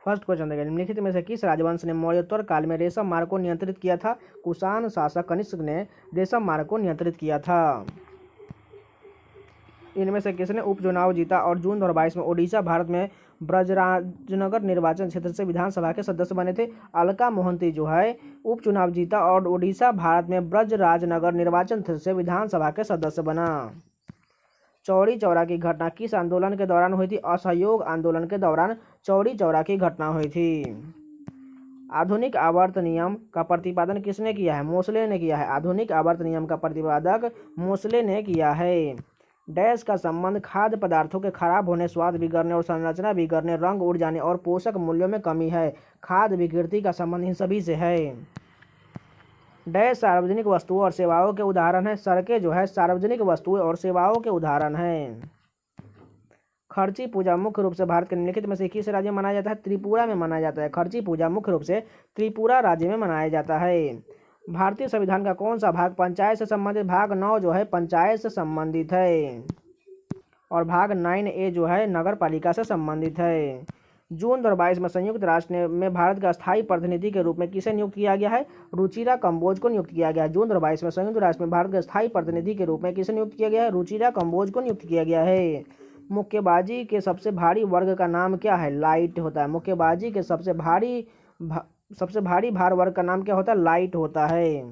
First question देखिए, निम्नलिखित में से किस राजवंश ने मौर्योत्तर काल में रेशम मार्ग को नियंत्रित किया था? कुषाण शासक कनिष्क ने रेशम मार्ग को नियंत्रित किया था। इनमें से किसने उपचुनाव जीता और जून 2022 में ओडिशा भारत में ब्रजराजनगर निर्वाचन क्षेत्र से विधानसभा के सदस्य बने थे? अलका मोहंती जो है उपचुनाव जीता और ओडिशा भारत में ब्रजराजनगर निर्वाचन क्षेत्र से विधानसभा के सदस्य बना। चौरी चौरा की घटना किस आंदोलन के दौरान हुई थी? असहयोग आंदोलन के दौरान चौरी चौरा की घटना हुई थी। आधुनिक आवर्त नियम का प्रतिपादन किसने किया है? मोसले ने किया है। आधुनिक आवर्त नियम का प्रतिपादक मोसले ने किया है। डैश का संबंध खाद्य पदार्थों के खराब होने, स्वाद बिगड़ने और संरचना बिगड़ने, रंग उड़ जाने और पोषक मूल्यों में कमी है। खाद्य विकृति का संबंध इन सभी से है। डैश सार्वजनिक वस्तुओं और सेवाओं के उदाहरण है। सड़कें जो है सार्वजनिक वस्तुएं और सेवाओं के उदाहरण हैं। खर्ची पूजा मुख्य रूप से भारत के निम्नलिखित में से किस राज्य में मनाया जाता है? त्रिपुरा में मनाया जाता है। खर्ची पूजा मुख्य रूप से त्रिपुरा राज्य में मनाया जाता है। भारतीय संविधान का कौन सा भाग पंचायत से संबंधित? भाग 9 जो है पंचायत से संबंधित है और भाग 9A जो है नगर पालिका से संबंधित है। जून 2022 में संयुक्त राष्ट्र में भारत का स्थायी प्रतिनिधि के रूप में किसे नियुक्त किया गया है? रुचिरा कंबोज को नियुक्त किया गया है। जून 2022 में संयुक्त राष्ट्र में भारत के स्थायी प्रतिनिधि के रूप में किसे नियुक्त किया गया है? रुचिरा कंबोज को नियुक्त किया गया है। मुक्केबाजी के सबसे भारी वर्ग का नाम क्या है? लाइट होता है। मुक्केबाजी के सबसे भारी भार वर्ग का नाम क्या होता है? लाइट होता है।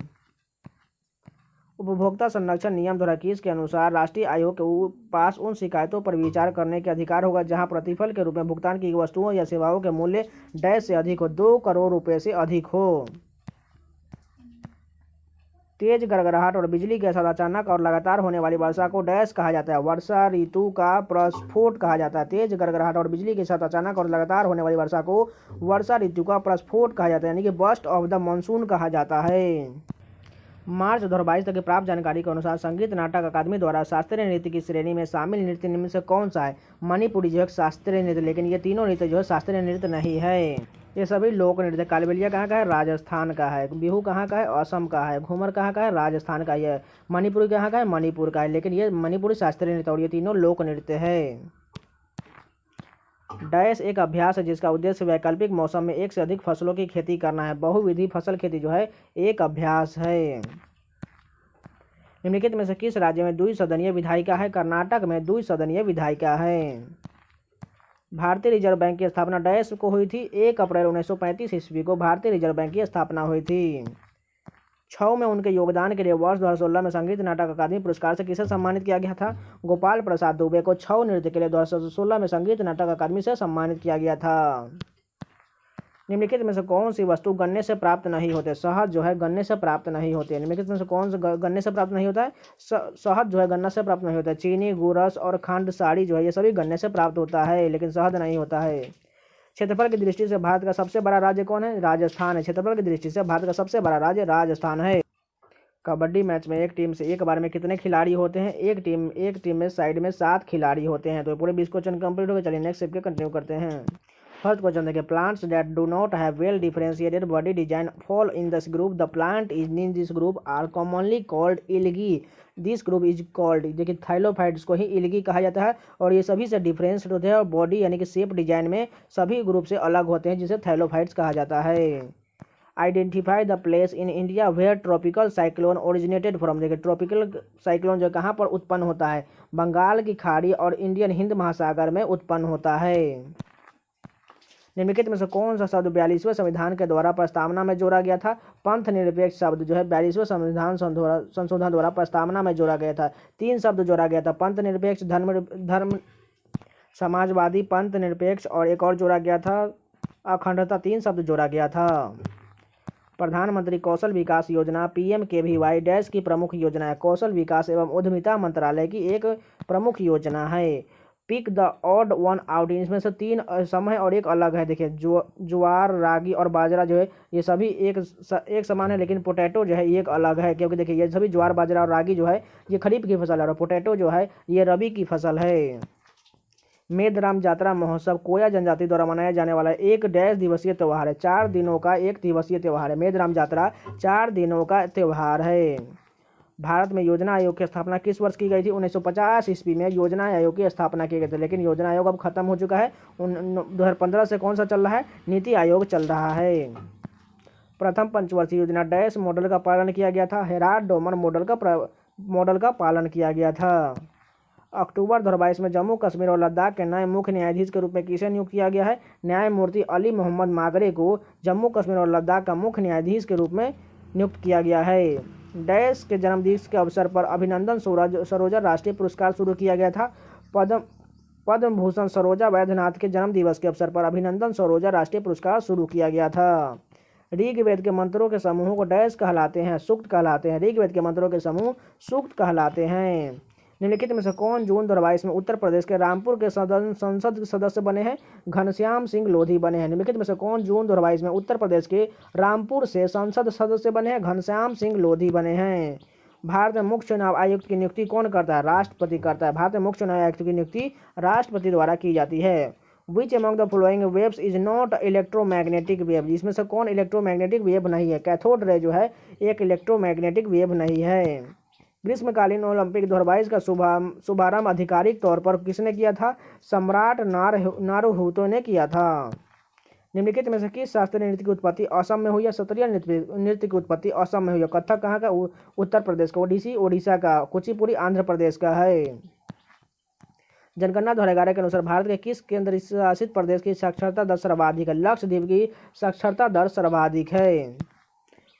उपभोक्ता संरक्षण नियम 2021 के अनुसार राष्ट्रीय आयोग के पास उन शिकायतों पर विचार करने के अधिकार होगा जहां प्रतिफल के रूप में भुगतान की वस्तुओं या सेवाओं के मूल्य डैश से अधिक हो, 2 करोड़ रुपए से अधिक हो। तेज गड़गड़ाहट और बिजली के साथ अचानक और लगातार होने वाली वर्षा को डैश कहा जाता है? वर्षा ऋतु का प्रस्फोट कहा जाता है। तेज गड़गड़ाहट और बिजली के साथ अचानक और लगातार होने वाली वर्षा को वर्षा ऋतु का प्रस्फोट कहा जाता है, यानी कि बर्स्ट ऑफ द मानसून कहा जाता है। मार्च 2022 तक की प्राप्त जानकारी के अनुसार संगीत नाटक अकादमी द्वारा शास्त्रीय नृत्य की श्रेणी में शामिल नृत्य निम्न से कौन सा है? मणिपुरी जो है शास्त्रीय नृत्य, लेकिन ये तीनों नृत्य जो है शास्त्रीय नृत्य नहीं है, ये सभी लोक नृत्य। कालबेलिया कहाँ का है? राजस्थान का है। बिहू कहाँ का है? असम का है। घूमर कहाँ का है? राजस्थान का है। मणिपुरी कहाँ का है? मणिपुर का है, लेकिन ये मणिपुरी शास्त्रीय नृत्य और ये तीनों लोक नृत्य है। डैश एक अभ्यास है जिसका उद्देश्य वैकल्पिक मौसम में एक से अधिक फसलों की खेती करना है। बहुविधि फसल खेती जो है एक अभ्यास है। निम्नलिखित में से किस राज्य में द्विसदनीय विधायिका है? कर्नाटक में द्विसदनीय विधायिका है। भारतीय रिजर्व बैंक की स्थापना डैश को हुई थी? 1 अप्रैल 1935 ईस्वी को भारतीय रिजर्व बैंक की स्थापना हुई थी। छऊ में उनके योगदान के लिए वर्ष 2016 में संगीत नाटक अकादमी पुरस्कार से किसे सम्मानित किया गया था? गोपाल प्रसाद दुबे को छऊ नृत्य के लिए 2016 में संगीत नाटक अकादमी से सम्मानित किया गया था। निम्नलिखित में से कौन सी वस्तु गन्ने से प्राप्त नहीं होते? शहद जो है गन्ने से प्राप्त नहीं होते हैं। निम्नलिखित में से कौन सा गन्ने से प्राप्त नहीं होता है? शहद जो है गन्ना से प्राप्त नहीं होता है। चीनी, गुरस और खंड, साड़ी जो है ये सभी गन्ने से प्राप्त होता है, लेकिन शहद नहीं होता है। क्षेत्रफल की दृष्टि से भारत का सबसे बड़ा राज्य कौन है? राजस्थान है। क्षेत्रफल की दृष्टि से भारत का सबसे बड़ा राज्य राजस्थान है। कबड्डी मैच में एक टीम से एक बार में कितने खिलाड़ी होते हैं? एक टीम में साइड में 7 खिलाड़ी होते हैं। तो पूरे 20 क्वेश्चन कंप्लीट हो गए। चलिए नेक्स्ट स्टेप के कंटिन्यू करते हैं। फर्स्ट क्वेश्चन देखिए, plants that do not have well differentiated body design fall in this group. The plant is in this group are commonly called algae. This group is called, देखिए thallophytes को ही इल्गी कहा जाता है और ये सभी से डिफरेंशिएट होते हैं और बॉडी यानी कि शेप डिजाइन में सभी ग्रुप से अलग होते हैं, जिसे थाइलोफाइट्स कहा जाता है। Identify the place in India where tropical cyclone originated from. देखिए ट्रॉपिकल साइक्लोन जो कहाँ पर उत्पन्न होता है? बंगाल की खाड़ी और इंडियन हिंद महासागर में उत्पन्न होता है। निम्नलिखित में से कौन सा शब्द 42वें संविधान के द्वारा प्रस्तावना में जोड़ा गया था? पंथ निरपेक्ष शब्द जो है 42वें संविधान संशोधन द्वारा प्रस्तावना में जोड़ा गया था। 3 शब्द जोड़ा गया था, पंथ निरपेक्ष, धर्म समाजवादी, पंथ निरपेक्ष और एक और जोड़ा गया था अखंडता। 3 शब्द जोड़ा गया था। प्रधानमंत्री कौशल विकास योजना PMKVY डैश की प्रमुख योजना है? कौशल विकास एवं उद्यमिता मंत्रालय की एक प्रमुख योजना है। Pick the odd one out, इसमें से 3 सम है और एक अलग है। देखिए ज्वार, रागी और बाजरा जो है ये सभी एक समान है, लेकिन पोटैटो जो है ये एक अलग है, क्योंकि देखिए ये सभी ज्वार, बाजरा और रागी जो है ये खरीफ की फसल है और पोटैटो जो है ये रबी की फसल है। मेदराम जात्रा महोत्सव कोया जनजाति द्वारा मनाया जाने वाला एक डैश दिवसीय त्यौहार है? 4 दिनों का एक दिवसीय त्यौहार है। मेदराम जात्रा 4 दिनों का त्यौहार है। भारत में योजना आयोग की स्थापना किस वर्ष की गई थी? 1950 ईस्वी में योजना आयोग की स्थापना की गई थी, लेकिन योजना आयोग अब खत्म हो चुका है। 2015 से कौन सा चल रहा है? नीति आयोग चल रहा है। प्रथम पंचवर्षीय योजना डैश मॉडल का पालन किया गया था? हेराल्ड डोमन मॉडल का पालन किया गया था। अक्टूबर 2022 में जम्मू कश्मीर और लद्दाख के नए मुख्य न्यायाधीश के रूप में किसे नियुक्त किया गया है? न्यायमूर्ति अली मोहम्मद मागरे को जम्मू कश्मीर और लद्दाख का मुख्य न्यायाधीश के रूप में नियुक्त किया गया है। डैश के जन्मदिवस के अवसर पर अभिनंदन सरोजा राष्ट्रीय पुरस्कार शुरू किया गया था। पद्म भूषण सरोजा वैद्यनाथ के जन्मदिवस के अवसर पर अभिनंदन सरोजा राष्ट्रीय पुरस्कार शुरू किया गया था। ऋग्वेद के मंत्रों के समूह को डैश कहलाते हैं? सूक्त कहलाते हैं। ऋग्वेद के मंत्रों के समूह सूक्त कहलाते हैं। निम्नलिखित में से कौन जून 2022 में उत्तर प्रदेश के रामपुर के संसद सदस्य बने हैं? घनश्याम सिंह लोधी बने हैं। निम्नलिखित में से कौन जून 2022 में उत्तर प्रदेश के रामपुर से संसद सदस्य बने हैं? घनश्याम सिंह लोधी बने हैं। भारत में मुख्य चुनाव आयुक्त की नियुक्ति कौन करता है? राष्ट्रपति करता है। भारत में मुख्य चुनाव आयुक्त की नियुक्ति राष्ट्रपति द्वारा की जाती है। Which among the following waves is not electromagnetic wave? इसमें से कौन इलेक्ट्रोमैग्नेटिक वेव नहीं है? कैथोड रे जो है एक इलेक्ट्रोमैग्नेटिक वेव नहीं है। ग्रीष्मकालीन ओलंपिक 2022 का शुभारंभ आधिकारिक तौर पर किसने किया था? सम्राट नारुहितो ने किया था। निम्नलिखित में से किस शास्त्रीय नृत्य की उत्पत्ति असम में हुई है? सत्रिय नृत्य की उत्पत्ति असम में हुई है। कथक कहाँ का? उत्तर प्रदेश का। ओडिसी ओडिशा का। कुचिपुड़ी आंध्र प्रदेश का है। जनगणना 2011 के अनुसार भारत के किस केंद्र शासित प्रदेश की साक्षरता दर सर्वाधिक है? लक्षद्वीप की साक्षरता दर सर्वाधिक है।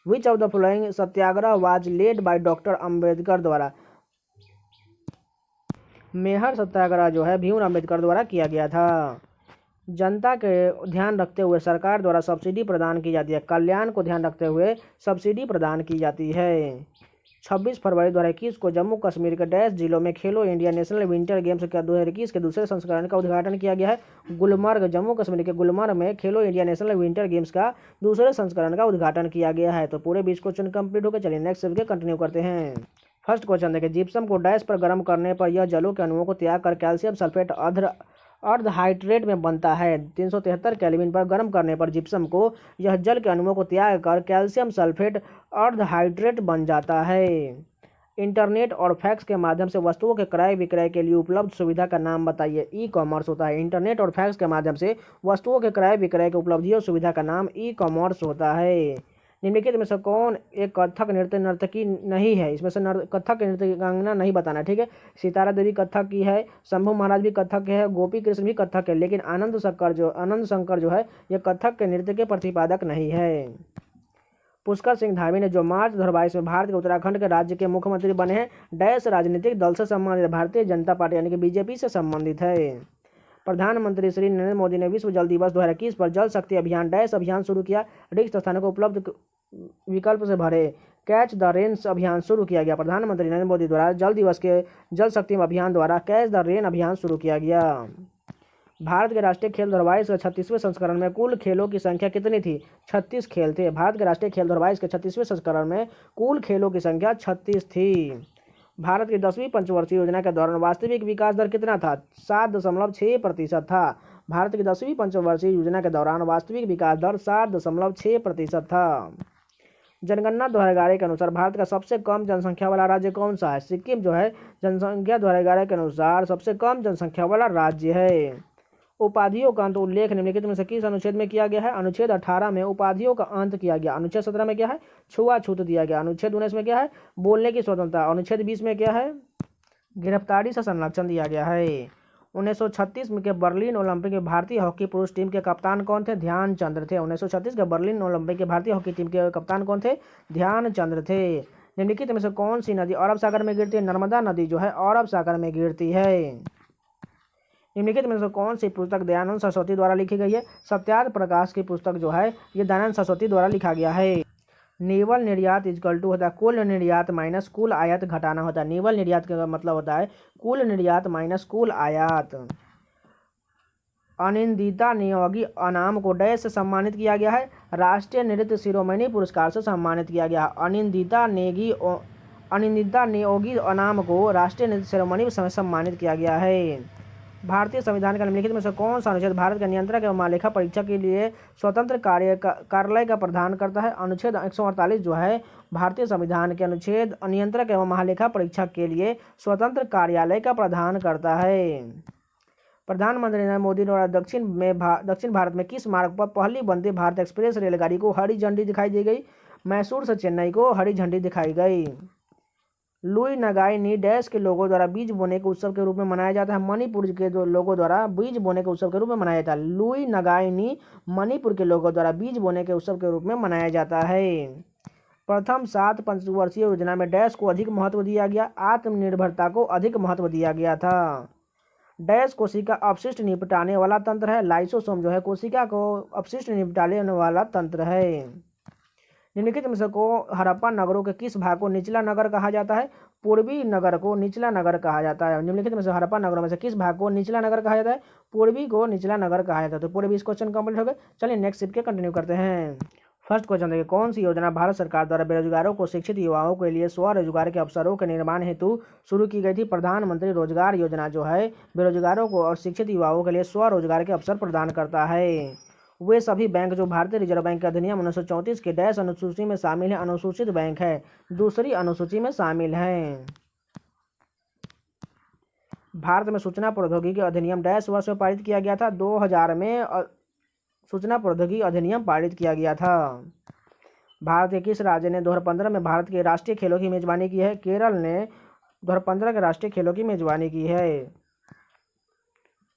Which of the following Satyagraha was led by doctor Ambedkar द्वारा? मेहर सत्याग्रह जो है भीम अम्बेडकर द्वारा किया गया था। जनता के ध्यान रखते हुए सरकार द्वारा सब्सिडी प्रदान की जाती है। कल्याण को ध्यान रखते हुए सब्सिडी प्रदान की जाती है। 26 फरवरी 2021 को जम्मू कश्मीर के डैश जिलों में खेलो इंडिया नेशनल विंटर गेम्स का 2021 के दूसरे संस्करण का उद्घाटन किया गया है। गुलमर्ग जम्मू कश्मीर के गुलमर्ग में खेलो इंडिया नेशनल विंटर गेम्स का दूसरे संस्करण का उद्घाटन किया गया है। तो पूरे 20 क्वेश्चन कंप्लीट हो गए। चलिए नेक्स्ट सब्जेक्ट कंटिन्यू करते हैं। फर्स्ट क्वेश्चन देखिए, जिप्सम को डैश पर गर्म करने पर यह जलों के अणुओं को त्याग कर कैल्शियम सल्फेट अर्धहाइड्रेट में बनता है। 373 केल्विन पर गर्म करने पर जिप्सम को यह जल के अणुओं को त्याग कर कैल्शियम सल्फेट अर्धहाइड्रेट बन जाता है। इंटरनेट और फैक्स के माध्यम से वस्तुओं के क्रय विक्रय के लिए उपलब्ध सुविधा का नाम बताइए। ई कॉमर्स होता है। इंटरनेट और फैक्स के माध्यम से वस्तुओं के क्रय विक्रय के उपलब्धियों सुविधा का नाम ई कॉमर्स होता है। निम्नलिखित में से कौन एक कथक नर्तकी नहीं है? इसमें से कथक नृत्यकांगना नहीं बताना, ठीक है। सितारा देवी कथक की है, शंभू महाराज भी कथक के है, गोपी कृष्ण भी कथक है, लेकिन आनंद शंकर जो है ये कथक के नृत्य के प्रतिपादक नहीं है। पुष्कर सिंह धामी ने जो मार्च 2022 में भारत के उत्तराखंड के राज्य के मुख्यमंत्री बने हैं, डैश राजनीतिक दल से संबंधित? भारतीय जनता पार्टी यानी कि बीजेपी से संबंधित है। प्रधानमंत्री श्री नरेंद्र मोदी ने विश्व जल दिवस 2021 पर जल शक्ति अभियान डैश अभियान शुरू किया। रिक्त स्थानों को उपलब्ध विकल्प से भरे। कैच द रेन अभियान शुरू किया गया। प्रधानमंत्री नरेंद्र मोदी द्वारा जल दिवस के जल शक्ति अभियान द्वारा कैच द रेन अभियान शुरू किया गया। भारत के राष्ट्रीय खेल 2022 के 36वें संस्करण में कुल खेलों की संख्या कितनी थी? 36 खेल थे। भारत के राष्ट्रीय खेल 2022 के 36वें संस्करण में कुल खेलों की संख्या 36 थी। भारत की 10वीं पंचवर्षीय योजना के दौरान वास्तविक विकास दर कितना था? 7.6% था। भारत की 10वीं पंचवर्षीय योजना के दौरान वास्तविक विकास दर 7.6% था। जनगणना 2011 के अनुसार भारत का सबसे कम जनसंख्या वाला राज्य कौन सा है? सिक्किम जो है जनसंख्या 2011 के अनुसार सबसे कम जनसंख्या वाला राज्य है। उपाधियों का अंत उल्लेख निम्नलिखित में से किस अनुच्छेद में किया गया है? अनुच्छेद 18 में उपाधियों का अंत किया गया। अनुच्छेद 17 में क्या है? छुआछूत दिया गया। अनुच्छेद 19 में क्या है? बोलने की स्वतंत्रता। अनुच्छेद 20 में क्या है? गिरफ्तारी से संरक्षण दिया गया है। 1936 में के बर्लिन ओलंपिक में भारतीय हॉकी पुरुष टीम के कप्तान कौन थे? ध्यानचंद्र थे। 1936 के बर्लिन ओलंपिक के भारतीय हॉकी टीम के कप्तान कौन थे? ध्यानचंद्र थे। निम्नलिखित में से कौन सी नदी अरब सागर में गिरती है? नर्मदा नदी जो है अरब सागर में गिरती है। निम्नलिखित में से कौन सी पुस्तक दयानंद सरस्वती द्वारा लिखी गई है? सत्यार्थ प्रकाश की पुस्तक जो है ये दयानंद सरस्वती द्वारा लिखा गया है। निवल निर्यात इजकल टू होता है कुल निर्यात माइनस कुल आयात घटाना होता है। निवल निर्यात का मतलब होता है कुल निर्यात माइनस कुल आयात। अनिंदिता नियोगी अनाम को डैश से सम्मानित किया गया है? राष्ट्रीय नृत्य शिरोमणि पुरस्कार से सम्मानित किया गया। अनिंदिता नियोगी अनाम को राष्ट्रीय नृत्य शिरोमणि से सम्मानित किया गया है। भारतीय संविधान के निम्नलिखित में से कौन सा अनुच्छेद भारत के नियंत्रक एवं महालेखा परीक्षक के लिए स्वतंत्र कार्यालय का प्रदान करता है? अनुच्छेद 148 जो है भारतीय संविधान के अनुच्छेद नियंत्रक एवं महालेखा परीक्षक के लिए स्वतंत्र कार्यालय का प्रदान करता है। प्रधानमंत्री नरेंद्र मोदी द्वारा दक्षिण भारत में किस मार्ग पर पहली वंदे भारत एक्सप्रेस रेलगाड़ी को हरी झंडी दिखाई दी गई? मैसूर से चेन्नई को हरी झंडी दिखाई गई। लुई नगाई नी डैश के लोगों द्वारा बीज बोने के उत्सव के रूप में मनाया जाता है? मणिपुर के लोगों द्वारा बीज बोने के उत्सव के रूप में मनाया जाता है। लुई नगाई नी मणिपुर के लोगों द्वारा बीज बोने के उत्सव के रूप में मनाया जाता है। प्रथम 7 पंचवर्षीय योजना में डैश को अधिक महत्व दिया गया? आत्मनिर्भरता को अधिक महत्व दिया गया था। डैश कोशिका अपशिष्ट निपटाने वाला तंत्र है? लाइसोसोम जो है कोशिका को अपशिष्ट निपटाने वाला तंत्र है। निम्नलिखित में से को हड़प्पा नगरों के किस भाग को निचला नगर कहा जाता है? पूर्वी नगर को निचला नगर कहा जाता है। निम्नलिखित में से हड़प्पा नगरों में से किस भाग को निचला नगर कहा जाता है? पूर्वी को निचला नगर कहा जाता है। तो पूर्वी इस क्वेश्चन कंप्लीट हो गए। चलिए नेक्स्ट शिफ्ट के कंटिन्यू करते हैं। फर्स्ट क्वेश्चन देखिए, कौन सी योजना भारत सरकार द्वारा बेरोजगारों को शिक्षित युवाओं के लिए स्वरोजगार के अवसरों के निर्माण हेतु शुरू की गई थी? प्रधानमंत्री रोजगार योजना जो है बेरोजगारों को और शिक्षित युवाओं के लिए स्वरोजगार के अवसर प्रदान करता है। वे सभी बैंक जो भारतीय रिजर्व बैंक के अधिनियम 1934 के डैश अनुसूची में शामिल है? अनुसूचित बैंक है, दूसरी अनुसूची में शामिल है। भारत में सूचना प्रौद्योगिकी अधिनियम डैश वर्ष में पारित किया गया था? 2000 में सूचना प्रौद्योगिकी अधिनियम पारित किया गया था। भारत के किस राज्य ने 2015 में भारत के राष्ट्रीय खेलों की मेजबानी की है? केरल ने 2015 के राष्ट्रीय खेलों की मेजबानी की है।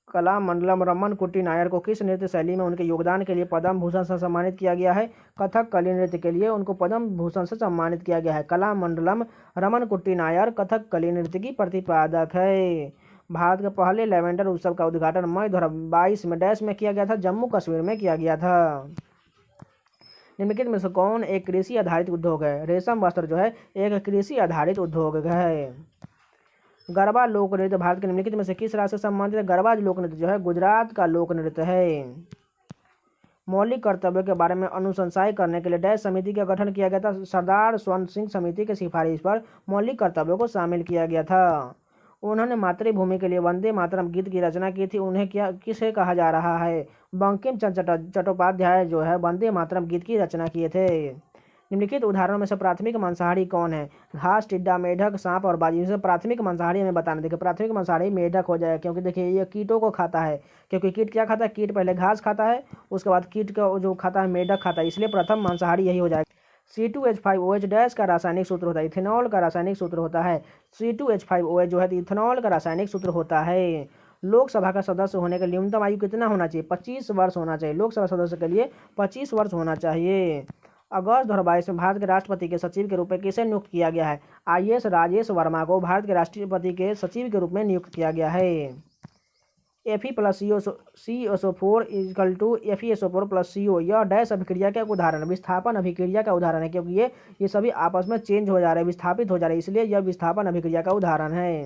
कलामंडलम रमन कुट्टी नायर को किस नृत्य शैली में उनके योगदान के लिए पद्म भूषण से सम्मानित किया गया है? कथक कली नृत्य के लिए उनको पद्म भूषण से सम्मानित किया गया है। कलामंडलम रमन कुट्टी नायर कथक कली नृत्य की प्रतिपादक है। भारत के पहले लेवेंडर उत्सव का उद्घाटन मई 2022 में डैश में किया गया था? जम्मू कश्मीर में किया गया था। निम्नलिखित में से कौन एक कृषि आधारित उद्योग है? रेशम वस्त्र जो है एक कृषि आधारित उद्योग है। गरबा लोक नृत्य भारत के निम्नलिखित में से किस राज्य से संबंधित है? गरबा लोक नृत्य जो है गुजरात का लोक नृत्य है। मौलिक कर्तव्यों के बारे में अनुशंसाएं करने के लिए डैश समिति का गठन किया गया था? सरदार स्वर्ण सिंह समिति की सिफारिश पर मौलिक कर्तव्यों को शामिल किया गया था। उन्होंने मातृभूमि के लिए वंदे मातरम गीत की रचना की थी। उन्हें किसे कहा जा रहा है? बंकिम चंद्र चट्टोपाध्याय जो है वंदे मातरम गीत की रचना किए थे। निम्नलिखित उदाहरणों में से प्राथमिक मांसाहारी कौन है? घास, टिड्डा, मेढक, सांप और बाजी। इनसे प्राथमिक मांसाहारी हमें बताना। देखिए प्राथमिक मांसाहारी मेढक हो जाएगा, क्योंकि देखिए ये कीटों को खाता है। क्योंकि कीट क्या खाता है? कीट पहले घास खाता है, उसके बाद कीट का जो खाता है मेढक खाता है, इसलिए प्रथम मांसाहारी यही हो जाएगा। C2H5OH डैश का रासायनिक सूत्र होता है? इथेनॉल का रासायनिक सूत्र होता है। C2H5OH जो है इथेनॉल का रासायनिक सूत्र होता है। लोकसभा का सदस्य होने का न्यूनतम आयु कितना होना चाहिए? 25 वर्ष होना चाहिए। लोकसभा सदस्य के लिए 25 वर्ष होना चाहिए। अगस्त 2022 में भारत के राष्ट्रपति के सचिव के रूप में किसे नियुक्त किया गया है? IAS राजेश वर्मा को भारत के राष्ट्रपति के सचिव के रूप में नियुक्त किया गया है। Fe+CO4 = FeSO4+CO यह डैश अभिक्रिया का उदाहरण विस्थापन अभिक्रिया का उदाहरण है, क्योंकि ये सभी आपस में चेंज हो जा रहे हैं, विस्थापित हो जा रहे हैं, इसलिए यह विस्थापन अभिक्रिया का उदाहरण है।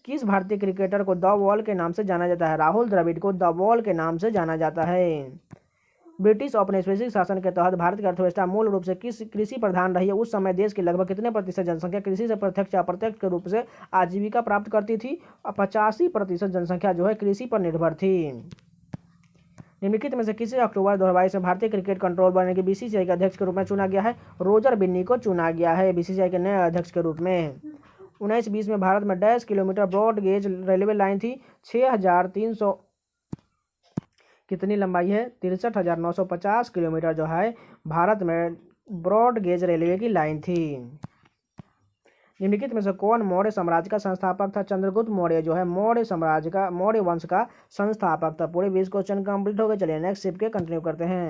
किस भारतीय क्रिकेटर को द वॉल के नाम से जाना जाता है? राहुल द्रविड़ को द वॉल के नाम से जाना जाता है। ब्रिटिश औपनिवेशिक शासन के तहत भारत की अर्थव्यवस्था मूल रूप से किस कृषि प्रधान रही है? उस समय देश की लगभग कितने प्रतिशत जनसंख्या कृषि से प्रत्यक्ष या अप्रत्यक्ष के रूप से आजीविका प्राप्त करती थी? 85% जनसंख्या जो है कृषि पर निर्भर थी। निम्नलिखित में से किसे अक्टूबर 2022 में भारतीय क्रिकेट कंट्रोल बोर्ड के BCCI के अध्यक्ष के रूप में चुना गया है? रोजर बिन्नी को चुना गया है BCCI के नए अध्यक्ष के रूप में। 1920 में भारत में dash kilometre broad gauge railway line थी? 6300 कितनी लंबाई है? 63,950 किलोमीटर जो है भारत में ब्रॉड गेज रेलवे की लाइन थी। निम्नलिखित में से कौन मौर्य साम्राज्य का संस्थापक था? चंद्रगुप्त मौर्य जो है मौर्य वंश का संस्थापक था। पूरे 20 क्वेश्चन कंप्लीट हो गए। चलिए नेक्स्ट शिफ्ट के कंटिन्यू करते हैं।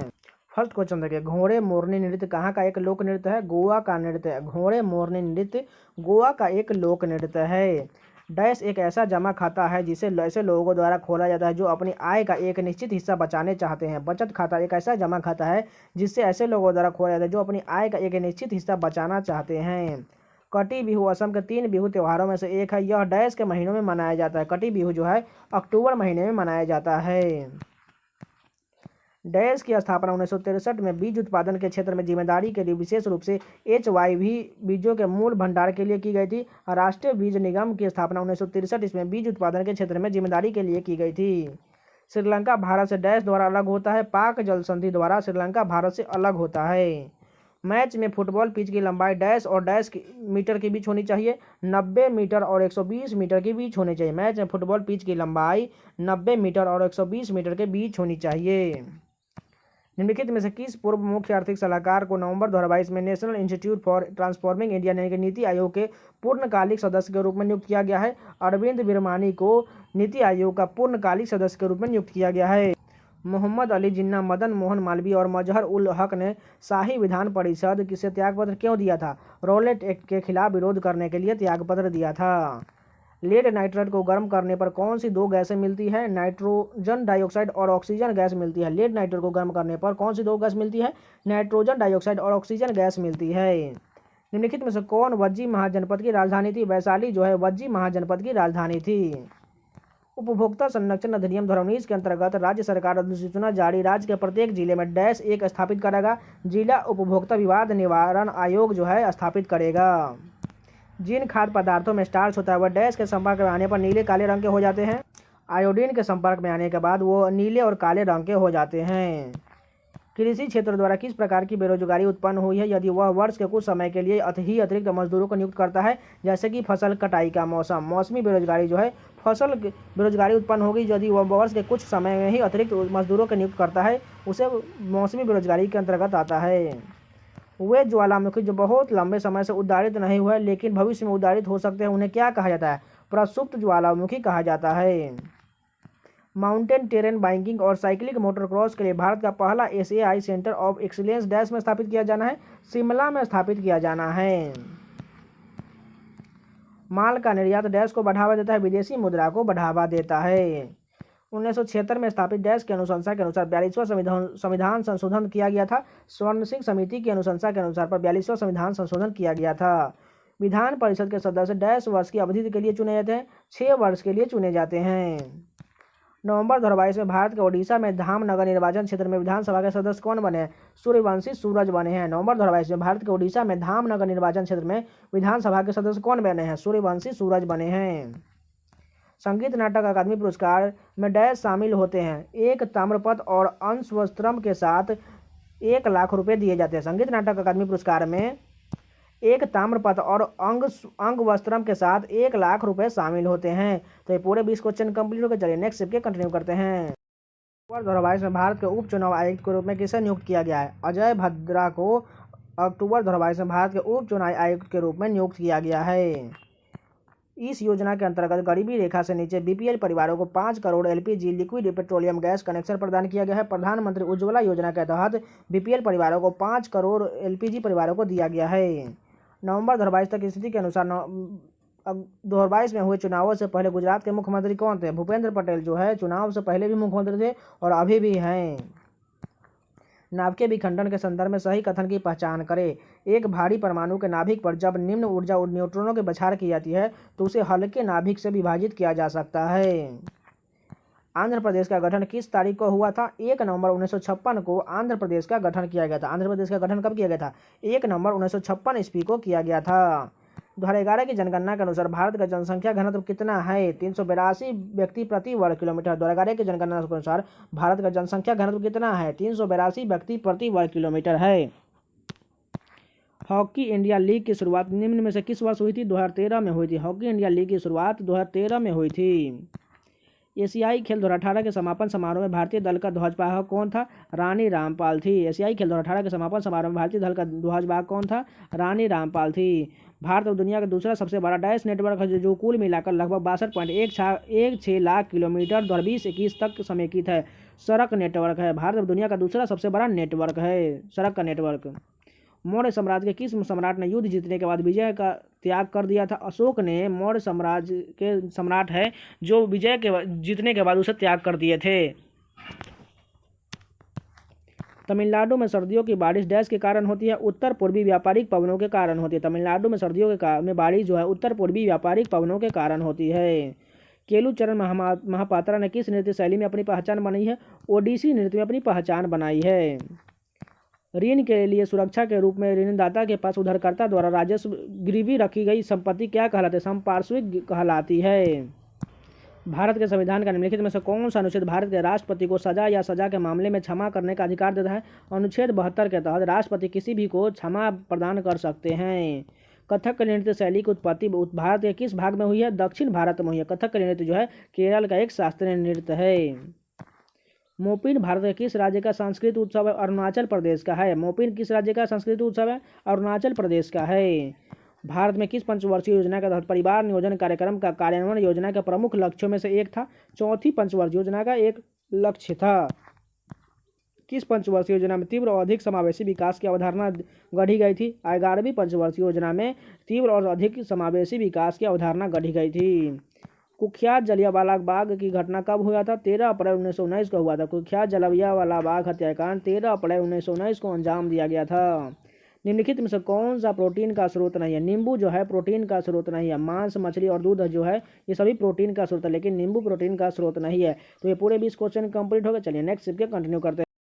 फर्स्ट क्वेश्चन देखिए, घोड़े मोरनी नृत्य कहाँ का एक लोक नृत्य है? गोवा का नृत्य है। घोड़े मोरनी नृत्य गोवा का एक लोक नृत्य है। डैश एक ऐसा जमा खाता है जिसे ऐसे लोगों द्वारा खोला जाता है जो अपनी आय का एक निश्चित हिस्सा बचाने चाहते हैं। बचत खाता एक ऐसा जमा खाता है जिससे ऐसे लोगों द्वारा खोला जाता है जो अपनी आय का एक निश्चित हिस्सा बचाना चाहते हैं। कटी बिहू असम के 3 बिहू त्योहारों में से एक है। यह डैश के महीनों में मनाया जाता है। कटी बिहू जो है अक्टूबर महीने में मनाया जाता है। डैश की स्थापना 1963 में बीज उत्पादन के क्षेत्र में जिम्मेदारी के लिए विशेष रूप से HYV बीजों के मूल भंडार के लिए की गई थी। राष्ट्रीय बीज निगम की स्थापना 1963 इसमें बीज उत्पादन के क्षेत्र में जिम्मेदारी के लिए की गई थी। श्रीलंका भारत से डैश द्वारा अलग होता है। पाक जल संधि द्वारा श्रीलंका भारत से अलग होता है। मैच में फुटबॉल पिच की लंबाई डैश और डैश मीटर के बीच होनी चाहिए। 90 मीटर और 120 मीटर के बीच होनी चाहिए। मैच में फुटबॉल पिच की लंबाई 90 मीटर और 120 मीटर के बीच होनी चाहिए। निम्नलिखित में से किस पूर्व मुख्य आर्थिक सलाहकार को नवंबर 2022 में national institute for transforming India यानी कि नीति आयोग के पूर्णकालिक सदस्य के रूप में नियुक्त किया गया है? अरविंद विरमानी को नीति आयोग का पूर्णकालिक सदस्य के रूप में नियुक्त किया गया है। मोहम्मद अली जिन्ना, मदन मोहन मालवीय और मजहर उल हक ने शाही विधान परिषद से त्यागपत्र क्यों दिया था? रॉलेट एक्ट के खिलाफ विरोध करने के लिए त्यागपत्र दिया था। लेड नाइट्रेट को गर्म करने पर कौन सी दो गैसें मिलती है? नाइट्रोजन डाइऑक्साइड और ऑक्सीजन गैस मिलती है। लेड नाइट्रेट को गर्म करने पर कौन सी दो गैस मिलती है? नाइट्रोजन डाइऑक्साइड और ऑक्सीजन गैस मिलती है। निम्नलिखित में से कौन वज्जी महाजनपद की राजधानी थी? वैशाली जो है वज्जी महाजनपद की राजधानी थी। उपभोक्ता संरक्षण अधिनियम 2019 के अंतर्गत राज्य सरकार अधिसूचना जारी राज्य के प्रत्येक जिले में डैश एक स्थापित करेगा। जिला उपभोक्ता विवाद निवारण आयोग जो है स्थापित करेगा। जिन खाद्य पदार्थों में स्टार्च होता है वह डैश के संपर्क में आने पर नीले काले रंग के हो जाते हैं। आयोडीन के संपर्क में आने के बाद वो नीले और काले रंग के हो जाते हैं। कृषि क्षेत्र द्वारा किस प्रकार की बेरोजगारी उत्पन्न हुई है? यदि वह वर्ष के कुछ समय के लिए अतिरिक्त मजदूरों को नियुक्त करता है, जैसे कि फसल कटाई का मौसम। मौसमी बेरोजगारी जो है फसल बेरोजगारी उत्पन्न होगी यदि वह वर्ष के कुछ समय में ही अतिरिक्त मजदूरों को नियुक्त करता है, उसे मौसमी बेरोजगारी के अंतर्गत आता है। वे ज्वालामुखी जो बहुत लंबे समय से उद्गारित नहीं हुए लेकिन भविष्य में उद्गारित हो सकते हैं, उन्हें क्या कहा जाता है? प्रसुप्त ज्वालामुखी कहा जाता है। माउंटेन टेरेन बाइकिंग और साइक्लिंग मोटर क्रॉस के लिए भारत का पहला एशियाई सेंटर ऑफ एक्सीलेंस डैश में स्थापित किया जाना है? शिमला में स्थापित किया जाना है। माल का निर्यात डैश को बढ़ावा देता है? विदेशी मुद्रा को बढ़ावा देता है। 1976 में स्थापित डैश की अनुशंसा के अनुसार 42वां संविधान संशोधन किया गया था। स्वर्ण सिंह समिति की अनुशंसा के अनुसार पर 42वां संविधान संशोधन किया गया था। विधान परिषद के सदस्य डैश वर्ष की अवधि के लिए चुने जाते हैं? 6 वर्ष के लिए चुने जाते हैं। नवंबर 2022 में भारत के ओडिशा में धामनगर निर्वाचन क्षेत्र में विधानसभा के सदस्य कौन बने हैं? सूर्यवंशी सूरज बने हैं। नवंबर 2022 में भारत के ओडिशा में धामनगर निर्वाचन क्षेत्र में विधानसभा के सदस्य कौन बने हैं? सूर्यवंशी सूरज बने हैं। संगीत नाटक अकादमी पुरस्कार में डैश शामिल होते हैं? एक ताम्रपत्र और अंशवस्त्रम के साथ 1 लाख रुपए दिए जाते हैं। संगीत नाटक अकादमी पुरस्कार में एक ताम्रपत्र और अंग वस्त्रम के साथ 1 लाख रुपए शामिल होते हैं। तो ये पूरे 20 क्वेश्चन कंप्लीट हो गए। चलिए नेक्स्ट स्टेप के कंटिन्यू करते हैं। अक्टूबर 2022 में भारत के उप चुनाव आयुक्त के रूप में किसे नियुक्त किया गया है? अजय भद्रा को अक्टूबर 2022 में भारत के उप चुनाव आयुक्त के रूप में नियुक्त किया गया है। इस योजना के अंतर्गत गरीबी रेखा से नीचे BPL परिवारों को 5 crore LPG liquid petroleum gas connection प्रदान किया गया है। प्रधानमंत्री उज्ज्वला योजना के तहत BPL परिवारों को 5 करोड़ LPG परिवारों को दिया गया है। नवंबर 2022 तक की स्थिति के अनुसार 2022 में हुए चुनावों से पहले गुजरात के मुख्यमंत्री कौन थे? भूपेंद्र पटेल जो है चुनाव से पहले भी मुख्यमंत्री थे और अभी भी हैं। नाभिकीय विखंडन के संदर्भ में सही कथन की पहचान करें। एक भारी परमाणु के नाभिक पर जब निम्न ऊर्जा न्यूट्रॉनों की बौछार की जाती है तो उसे हल्के नाभिक से विभाजित किया जा सकता है। आंध्र प्रदेश का गठन किस तारीख को हुआ था? 1 नवंबर 1956 को आंध्र प्रदेश का गठन किया गया था। आंध्र प्रदेश का गठन कब किया गया था? 1 नवंबर 1956 ईस्वी को किया गया था। 2011 की जनगणना के अनुसार भारत का जनसंख्या घनत्व कितना है? 382 व्यक्ति प्रति वर्ग किलोमीटर। 2011 की जनगणना के अनुसार भारत का जनसंख्या घनत्व कितना है? 382 व्यक्ति प्रति वर्ग किलोमीटर है। हॉकी इंडिया लीग की शुरुआत निम्न में से किस वर्ष हुई थी? 2013 में हुई थी। हॉकी इंडिया लीग की शुरुआत 2013 में हुई थी। एशियाई खेल 2018 के समापन समारोह में भारतीय दल का ध्वजवाहक कौन था? रानी रामपाल थी। एशियाई खेल 2018 के समापन समारोह में भारतीय दल का ध्वजवाहक कौन था? रानी रामपाल थी। भारत और दुनिया का दूसरा सबसे बड़ा डैश नेटवर्क है जो कुल मिलाकर लगभग 62.16 लाख किलोमीटर 2021 तक समेकित है। सड़क नेटवर्क है। भारत और दुनिया का दूसरा सबसे बड़ा नेटवर्क है सड़क का नेटवर्क। मौर्य साम्राज्य के किस सम्राट ने युद्ध जीतने के बाद विजय का त्याग कर दिया था? अशोक ने मौर्य साम्राज्य के सम्राट है जो विजय के जीतने के बाद उसे त्याग कर दिए थे। तमिलनाडु में सर्दियों की बारिश डैश के कारण होती है? उत्तर पूर्वी व्यापारिक पवनों के कारण होती है। तमिलनाडु में सर्दियों में बारिश जो है उत्तर पूर्वी व्यापारिक पवनों के कारण होती है। केलुचरण महापात्रा ने किस नृत्य शैली में अपनी पहचान बनाई है? ओडिसी नृत्य में अपनी पहचान बनाई है। ऋण के लिए सुरक्षा के रूप में ऋणदाता के पास उधारकर्ता द्वारा राजस्व गिरवी रखी गई संपत्ति क्या कहलाती है? संपार्श्विक कहलाती है। भारत के संविधान का निम्नलिखित में से कौन सा अनुच्छेद भारत के राष्ट्रपति को सजा या सजा के मामले में क्षमा करने का अधिकार देता है? अनुच्छेद 72 के तहत राष्ट्रपति किसी भी को क्षमा प्रदान कर सकते हैं। कथक नृत्य शैली की उत्पत्ति भारत के किस भाग में हुई है? दक्षिण भारत में हुई है। कथक नृत्य जो है केरल का एक शास्त्रीय नृत्य है। मोपिन भारत के किस राज्य का सांस्कृतिक उत्सव है? अरुणाचल प्रदेश का है। मोपिन किस राज्य का सांस्कृतिक उत्सव है? अरुणाचल प्रदेश का है। भारत में किस पंचवर्षीय योजना के तहत परिवार नियोजन कार्यक्रम का कार्यान्वयन योजना के प्रमुख लक्ष्यों में से एक था? चौथी पंचवर्षीय योजना का एक लक्ष्य था। किस पंचवर्षीय योजना में तीव्र और अधिक समावेशी विकास की अवधारणा गढ़ी गई थी? 11वीं पंचवर्षीय योजना में तीव्र और अधिक समावेशी विकास की अवधारणा गढ़ी गई थी। कुख्यात जलियांवाला बाग की घटना कब हुआ था? 13 अप्रैल 1919 को हुआ था। कुख्यात जलियांवाला बाग हत्याकांड 13 अप्रैल 1919 को अंजाम दिया गया था। निम्नलिखित में से कौन सा प्रोटीन का स्रोत नहीं है? नींबू जो है प्रोटीन का स्रोत नहीं है। मांस, मछली और दूध जो है ये सभी प्रोटीन का स्रोत है, लेकिन नींबू प्रोटीन का स्रोत नहीं है। तो ये पूरे 20 क्वेश्चन कंप्लीट हो गए। चलिए नेक्स्ट स्टेप के कंटिन्यू करते हैं।